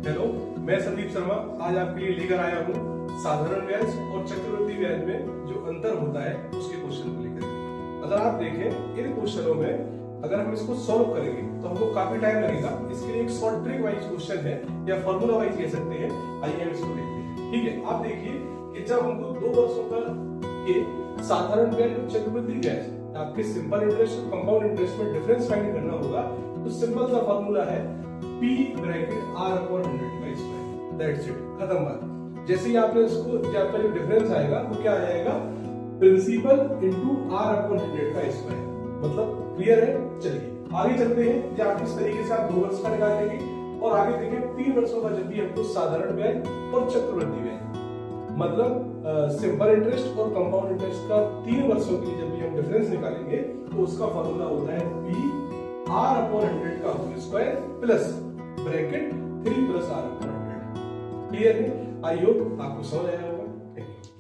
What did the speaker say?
Hello, मैं संदीप शर्मा आज आपके लिए लेकर आया हूँ साधारण ब्याज और चक्रवृद्धि ब्याज में जो अंतर होता है उसके क्वेश्चन को लेकर। अगर आप देखें इन क्वेश्चनों में अगर हम इसको सॉल्व करेंगे तो हमको काफी टाइम लगेगा। इसके लिए एक शॉर्ट ट्रिक वाइज क्वेश्चन है या फॉर्मूला वाइज कह सकते हैं। आइए हम इसको देखते हैं। ठीक है, आप देखिए कि जब हमको 2 वर्षों का के साधारण ब्याज और चक्रवृद्धि ब्याज आपके सिंपल इंटरेस्ट और कंपाउंड इंटरेस्ट में डिफरेंस फाइंड करना होगा तो सिंपल सा फॉर्मूला है P ब्रैकेट R अपॉन 100 का स्क्वायर। दैट्स इट, खत्म बात। जैसे ही आपने इसको आपका जो डिफरेंस आएगा वो क्या आएगा, प्रिंसिपल इनटू R अपॉन 100 का स्क्वायर। मतलब क्लियर है। चलिए आगे चलते हैं। या आप इस तरीके से आप 2 वर्ष का निकाल लेंगे और आगे देखिए 3 वर्षों का जब भी हमको साधारण ब्याज और चक्रवृद्धि ब्याज मतलब सिंपल इंटरेस्ट और कंपाउंड इंटरेस्ट का 3 वर्षों के लिए जब भी हम डिफरेंस निकालेंगे तो उसका फॉर्मूला होता है P R अपॉन 100 का whole square plus bracket 3 plus R upon 100। Clear है? आई होप आपको समझ आया होगा। Thank you.